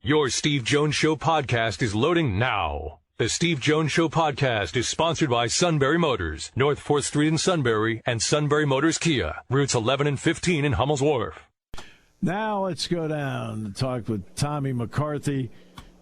Your Steve Jones Show podcast is loading now. The Steve Jones Show podcast is sponsored by Sunbury Motors, North 4th Street in Sunbury, and Sunbury Motors Kia, routes 11 and 15 in Hummel's Wharf. Now let's go down and talk with Tommy McCarthy.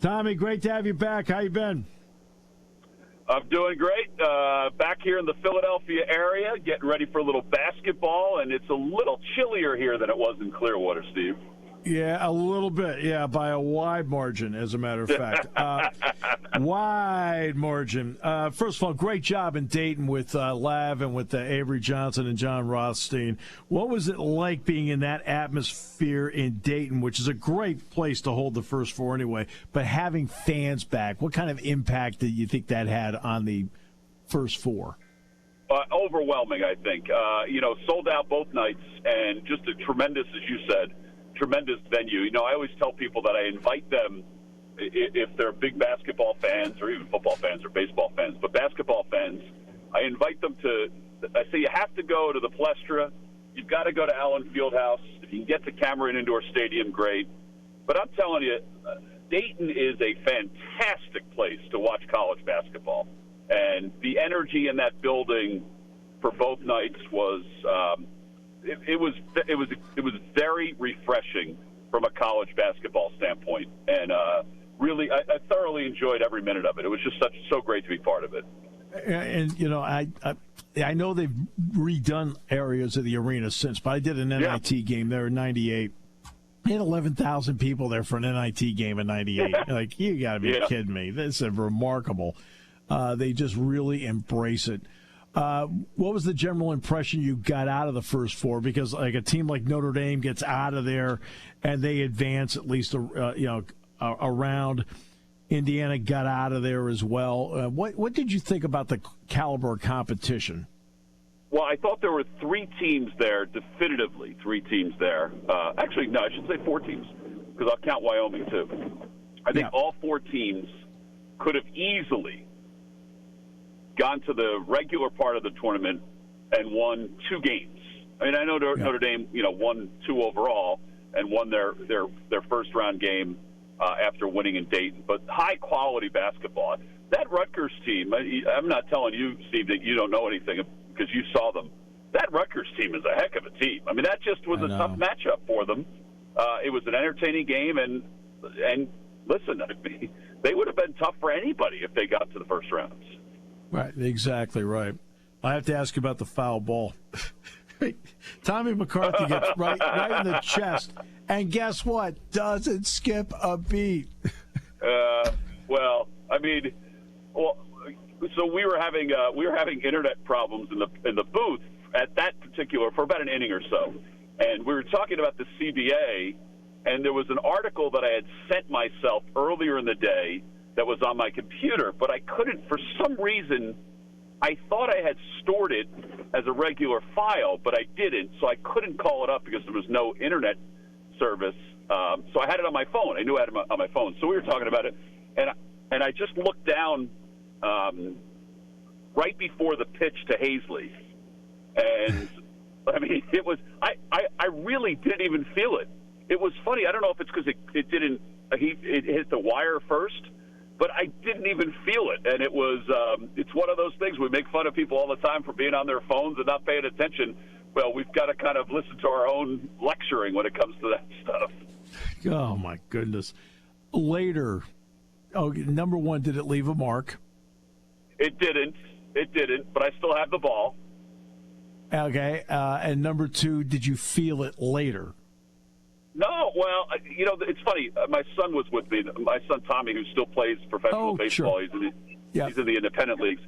Tommy, great to have you back. How you been? I'm doing great. Back here in the Philadelphia area, getting ready for a little basketball, and it's a little chillier here than it was in Clearwater, Steve. Yeah, a little bit. Yeah, by a wide margin, as a matter of fact. Wide margin. First of all, great job in Dayton with Lav and with Avery Johnson and John Rothstein. What was it like being in that atmosphere in Dayton, which is a great place to hold the first four anyway, but having fans back? What kind of impact did you think that had on the first four? Overwhelming, I think. Sold out both nights, and just a tremendous, as you said, tremendous venue. I always tell people that I invite them, if they're big basketball fans or even football fans or baseball fans, but basketball fans, I invite them I say you have to go to the Plestra. You've got to go to Allen Fieldhouse. If you can get to Cameron Indoor Stadium, great. But I'm telling you, Dayton is a fantastic place to watch college basketball. And the energy in that building for both nights was it was very refreshing from a college basketball standpoint, and really I thoroughly enjoyed every minute of it. It was just so great to be part of it. And I know they've redone areas of the arena since, but I did an NIT game there in '98. They had 11,000 people there for an NIT game in '98. Like, you got to be kidding me! This is remarkable. They just really embrace it. What was the general impression you got out of the first four? Because like a team like Notre Dame gets out of there and they advance at least around. Indiana got out of there as well. What did you think about the caliber of competition? Well, I thought there were three teams there, definitively three teams there. Actually, no, I should say four teams, because I'll count Wyoming too. I think all four teams could have easily gone to the regular part of the tournament and won two games. I mean, I know Notre Dame, won two overall and won their first round game after winning in Dayton. But high quality basketball. That Rutgers team, I'm not telling you, Steve, that you don't know anything because you saw them. That Rutgers team is a heck of a team. I mean, that just was a tough matchup for them. It was an entertaining game, and listen, they would have been tough for anybody if they got to the first rounds. Right, exactly right. I have to ask you about the foul ball. Tommy McCarthy gets right in the chest, and guess what? Doesn't skip a beat. So we were having internet problems in the booth at that particular for about an inning or so, and we were talking about the CBA, and there was an article that I had sent myself earlier in the day that was on my computer, but I couldn't, for some reason, I thought I had stored it as a regular file, but I didn't, so I couldn't call it up because there was no internet service. So I had it on my phone. I knew I had it on my phone. So we were talking about it, and I just looked down right before the pitch to Hazley, and I mean, it was I really didn't even feel it. It was funny. I don't know if it's because it hit the wire first, but I didn't even feel it, and it was it's one of those things. We make fun of people all the time for being on their phones and not paying attention. Well, we've got to kind of listen to our own lecturing when it comes to that stuff. Oh, my goodness. Later, number one, did it leave a mark? It didn't, but I still have the ball. Okay, and number two, did you feel it later? No, well, it's funny. My son was with me. My son Tommy, who still plays professional baseball, sure. He's in the independent leagues.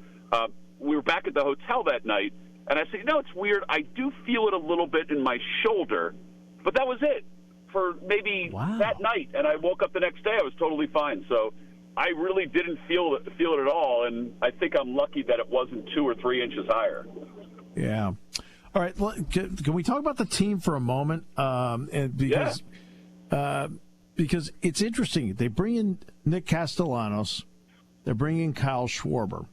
We were back at the hotel that night, and I said, it's weird. I do feel it a little bit in my shoulder, but that was it for maybe that night. And I woke up the next day. I was totally fine. So I really didn't feel it at all, and I think I'm lucky that it wasn't 2 or 3 inches higher. Yeah. All right, well, can we talk about the team for a moment? Because it's interesting. They bring in Nick Castellanos. They're bringing in Kyle Schwarber.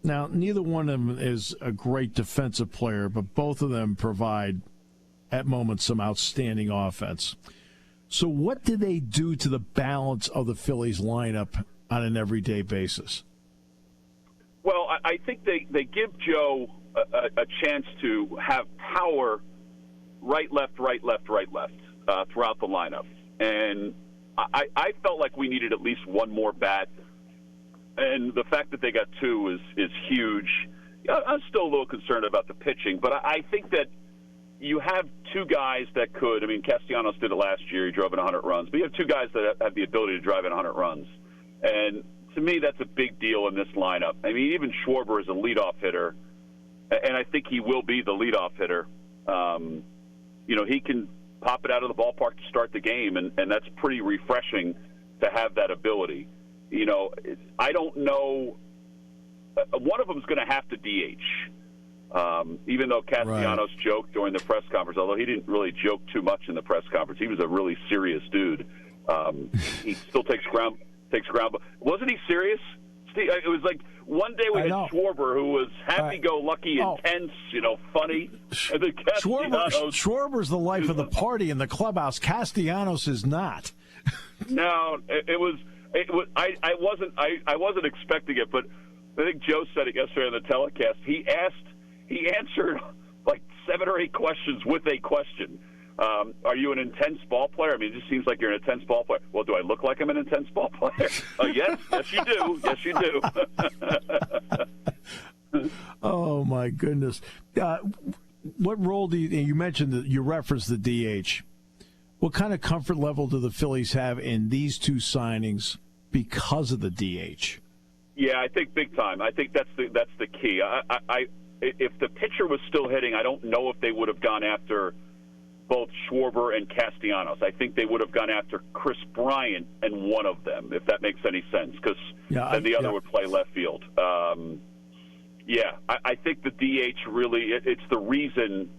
Now, neither one of them is a great defensive player, but both of them provide, at moments, some outstanding offense. So what do they do to the balance of the Phillies lineup on an everyday basis? Well, I think they give Joe a chance to have power right, left throughout the lineup. And I felt like we needed at least one more bat. And the fact that they got two is huge. I'm still a little concerned about the pitching, but I think that you have two guys that could. I mean, Castellanos did it last year. He drove in 100 runs. But you have two guys that have the ability to drive in 100 runs. And to me, that's a big deal in this lineup. I mean, even Schwarber is a leadoff hitter, and I think he will be the leadoff hitter. He can pop it out of the ballpark to start the game, and that's pretty refreshing to have that ability. I don't know. One of them is going to have to DH. Even though Castellanos joked during the press conference, although he didn't really joke too much in the press conference. He was a really serious dude. He still takes ground. Wasn't he serious? Steve, it was like one day we had Schwarber, who was happy-go-lucky, intense, funny. And then Schwarber's the life of the party in the clubhouse. Castellanos is not. No, it was. I wasn't expecting it, but I think Joe said it yesterday on the telecast. He answered like 7 or 8 questions with a question. Are you an intense ball player? I mean, it just seems like you're an intense ball player. Well, do I look like I'm an intense ball player? Yes, you do. Yes, you do. Oh, my goodness. What role do you mentioned that you referenced the DH. What kind of comfort level do the Phillies have in these two signings because of the DH? Yeah, I think big time. I think that's the key. If the pitcher was still hitting, I don't know if they would have gone after both Schwarber and Castellanos. I think they would have gone after Chris Bryant and one of them, if that makes any sense, because then the other would play left field. I think the DH really, it's the reason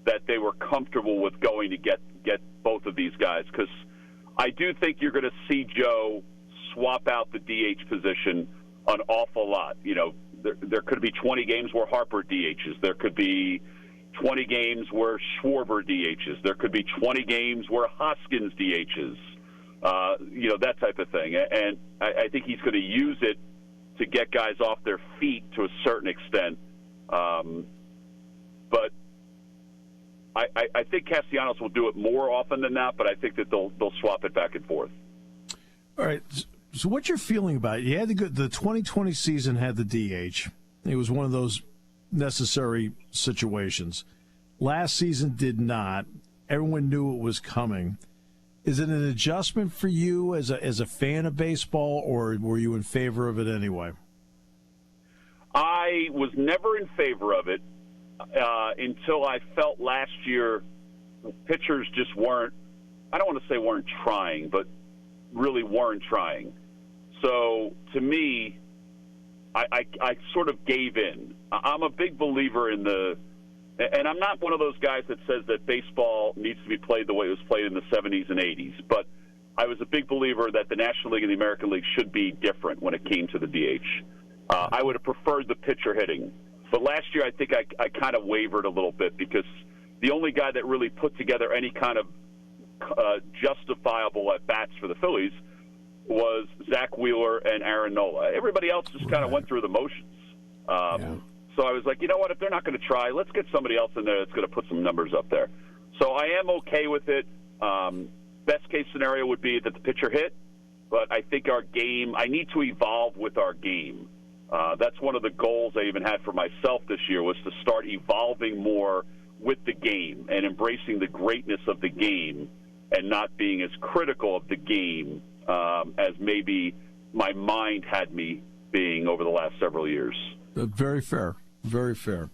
that they were comfortable with going to get both of these guys, because I do think you're going to see Joe swap out the DH position an awful lot. There could be 20 games where Harper DHs. There could be 20 games where Schwarber DHs. There could be 20 games where Hoskins DHs. That type of thing. And I think he's going to use it to get guys off their feet to a certain extent. But I think Castellanos will do it more often than that, but I think that they'll swap it back and forth. All right. So what's your feeling about it? You had the 2020 season had the DH. It was one of those necessary situations. Last season did not. Everyone knew it was coming. Is it an adjustment for you as a fan of baseball, or were you in favor of it anyway? I was never in favor of it until I felt last year pitchers just weren't, I don't want to say weren't trying, but really weren't trying. So to me, I sort of gave in. I'm a big believer in and I'm not one of those guys that says that baseball needs to be played the way it was played in the 70s and 80s, but I was a big believer that the National League and the American League should be different when it came to the DH. I would have preferred the pitcher hitting. But last year I think I kind of wavered a little bit, because the only guy that really put together any kind of justifiable at-bats for the Phillies was Zach Wheeler and Aaron Nola. Everybody else just kind of went through the motions. So I was like, you know what, if they're not going to try, let's get somebody else in there that's going to put some numbers up there. So I am okay with it. Best case scenario would be that the pitcher hit, but I think our game, I need to evolve with our game. That's one of the goals I even had for myself this year, was to start evolving more with the game and embracing the greatness of the game and not being as critical of the game as maybe my mind had me being over the last several years. Very fair. Very fair.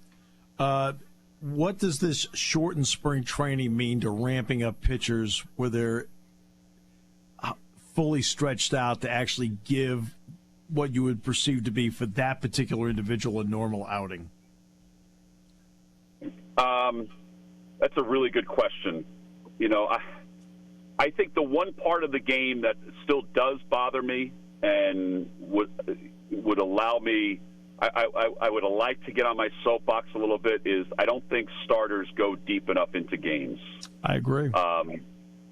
What does this shortened spring training mean to ramping up pitchers where they're fully stretched out to actually give what you would perceive to be, for that particular individual, a normal outing? That's a really good question. I think the one part of the game that still does bother me and would allow me, I would like to get on my soapbox a little bit, is I don't think starters go deep enough into games. I agree.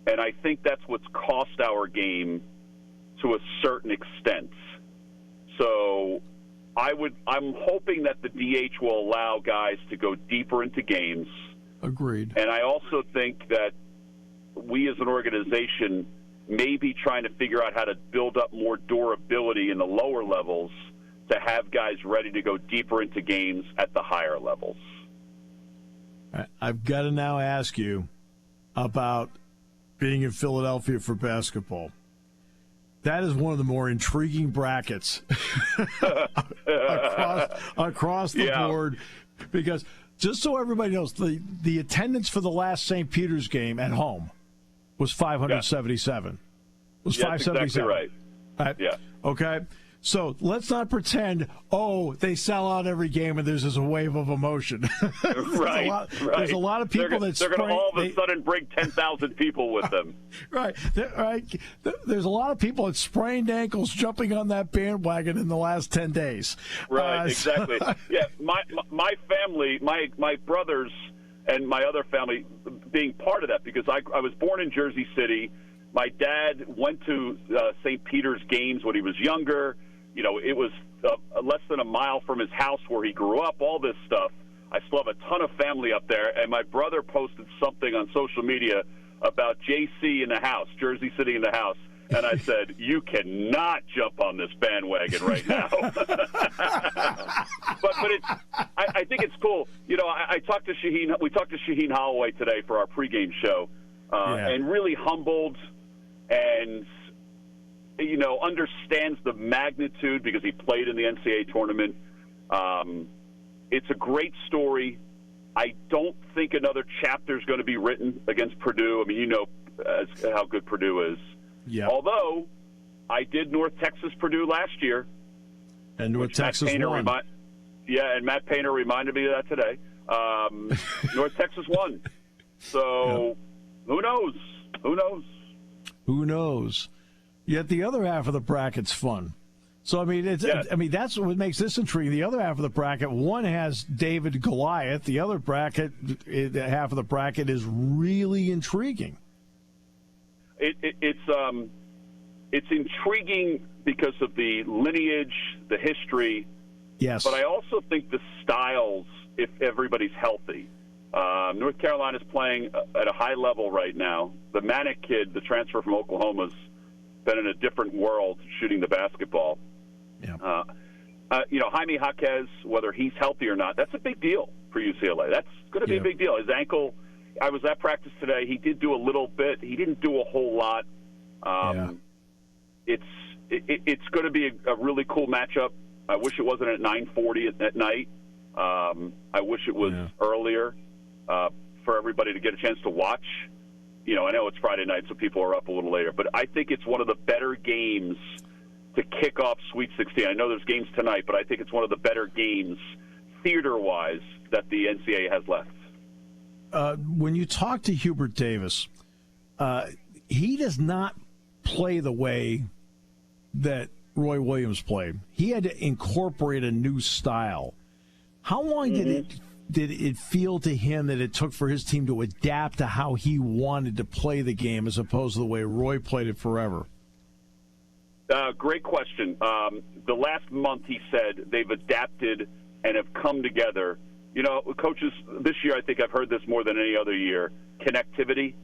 And I think that's what's cost our game to a certain extent. So I'm hoping that the DH will allow guys to go deeper into games. Agreed. And I also think that we as an organization may be trying to figure out how to build up more durability in the lower levels to have guys ready to go deeper into games at the higher levels. I've got to now ask you about being in Philadelphia for basketball. That is one of the more intriguing brackets across the board, because just so everybody knows, the attendance for the last St. Peter's game at home was 577. Was 577. Exactly right. Yeah. Okay. So let's not pretend, they sell out every game and there's this wave of emotion. Right. There's a lot of people they're going to all of a sudden bring 10,000 people with them. Right. There's a lot of people at sprained ankles jumping on that bandwagon in the last 10 days. Right, exactly. Yeah, my family, my brothers and my other family being part of that, because I was born in Jersey City. My dad went to St. Peter's games when he was younger. You know, it was less than a mile from his house where he grew up, all this stuff. I still have a ton of family up there, and my brother posted something on social media about JC in the house, Jersey City in the house, and I said, you cannot jump on this bandwagon right now. but I think it's cool. You know, I talked to Shaheen. We talked to Shaheen Holloway today for our pregame show, and really humbled and, you know, understands the magnitude because he played in the NCAA tournament. It's a great story. I don't think another chapter is going to be written against Purdue. I mean, you know how good Purdue is. Yeah. Although I did North Texas Purdue last year. And North Texas won. And Matt Painter reminded me of that today. North Texas won. So who knows? Who knows? Who knows? Yet the other half of the bracket's fun. So, I mean, that's what makes this intriguing. The other half of the bracket, one has David Goliath. The other bracket, half of the bracket, is really intriguing. It's intriguing because of the lineage, the history. Yes. But I also think the styles, if everybody's healthy. North Carolina's playing at a high level right now. The Manic kid, the transfer from Oklahoma's been in a different world shooting the basketball. Yeah. You know, Jaime Jaquez, whether he's healthy or not, that's a big deal for UCLA. That's going to be a big deal. His ankle, I was at practice today. He did do a little bit. He didn't do a whole lot. It's going to be a really cool matchup. I wish it wasn't at 9:40 at night. I wish it was earlier for everybody to get a chance to watch. You know, I know it's Friday night, so people are up a little later. But I think it's one of the better games to kick off Sweet 16. I know there's games tonight, but I think it's one of the better games, theater-wise, that the NCAA has left. When you talk to Hubert Davis, he does not play the way that Roy Williams played. He had to incorporate a new style. How long did it feel to him that it took for his team to adapt to how he wanted to play the game as opposed to the way Roy played it forever? Great question. The last month, he said, they've adapted and have come together. You know, coaches, this year I think I've heard this more than any other year, connectivity.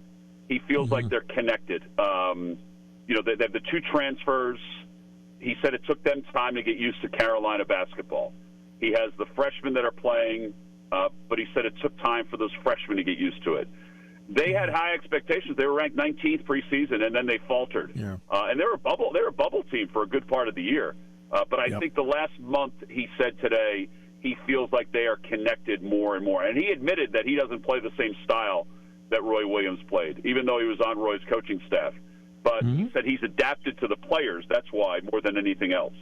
He feels like they're connected. You know, they have the two transfers. He said it took them time to get used to Carolina basketball. He has the freshmen that are playing, but he said it took time for those freshmen to get used to it. They had high expectations. They were ranked 19th preseason, and then they faltered. Yeah. And they were a bubble team for a good part of the year. But I think the last month, he said today, he feels like they are connected more and more. And he admitted that he doesn't play the same style that Roy Williams played, even though he was on Roy's coaching staff. But he said he's adapted to the players. That's why, more than anything else.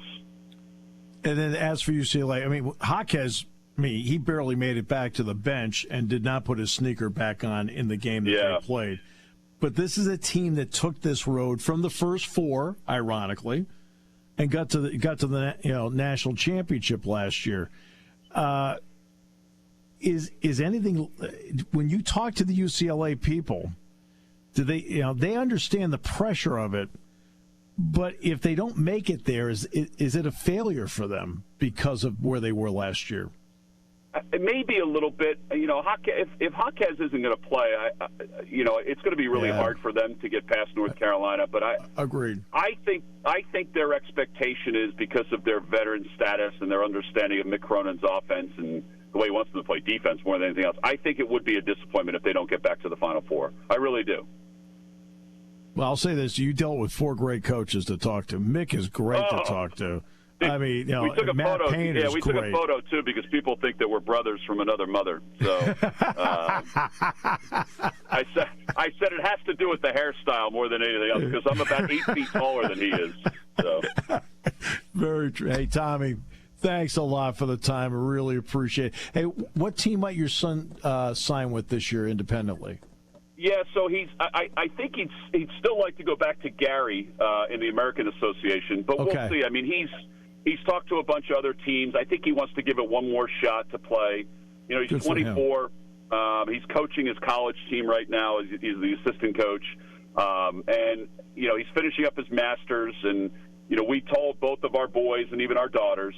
And then as for UCLA, I mean, Jaquez, he barely made it back to the bench and did not put his sneaker back on in the game that they played. But this is a team that took this road from the first four, ironically, and got to the national championship last year. Is anything, when you talk to the UCLA people, Do they, they understand the pressure of it, but if they don't make it there, is it a failure for them because of where they were last year? It may be a little bit. If Jaquez isn't going to play, it's going to be really hard for them to get past North Carolina. But agreed. I think their expectation is because of their veteran status and their understanding of Mick Cronin's offense and the way he wants them to play defense more than anything else. I think it would be a disappointment if they don't get back to the Final Four. I really do. Well, I'll say this: you dealt with 4 great coaches to talk to. Mick is great to talk to. I mean, we took a Matt photo. Payne Yeah, is we great. took a photo too because people think that we're brothers from another mother. So I said it has to do with the hairstyle more than anything else because I'm about 8 feet taller than he is. So very true. Hey, Tommy, thanks a lot for the time. I really appreciate it. Hey, what team might your son sign with this year independently? Yeah, so I think he'd still like to go back to Gary in the American Association, but we'll see. I mean, he's talked to a bunch of other teams. I think he wants to give it one more shot to play. He's 24. He's coaching his college team right now. He's the assistant coach, and he's finishing up his master's. And we told both of our boys and even our daughters,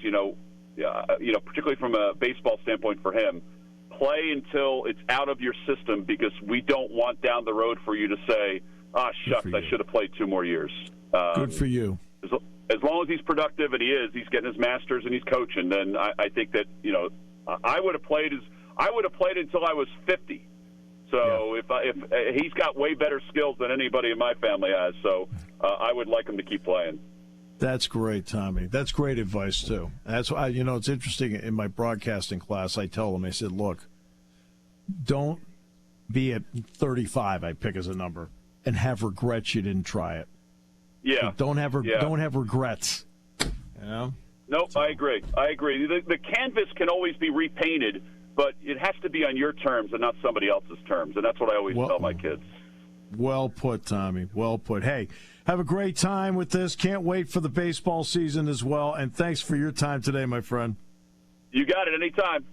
particularly from a baseball standpoint for him, play until it's out of your system because we don't want down the road for you to say, shucks, I should have played 2 more years. Good for you. As long as he's productive, and he's getting his master's and he's coaching, then I think that, I would have played until I was 50. So if he's got way better skills than anybody in my family has, so I would like him to keep playing. That's great, Tommy. That's great advice, too. That's why, it's interesting. In my broadcasting class, I tell them, I said, look, don't be at 35, I pick as a number, and have regrets you didn't try it. Yeah. Don't have regrets. Nope, so. I agree. The canvas can always be repainted, but it has to be on your terms and not somebody else's terms, and that's what I always tell my kids. Well put, Tommy. Well put. Hey, have a great time with this. Can't wait for the baseball season as well. And thanks for your time today, my friend. You got it. Anytime.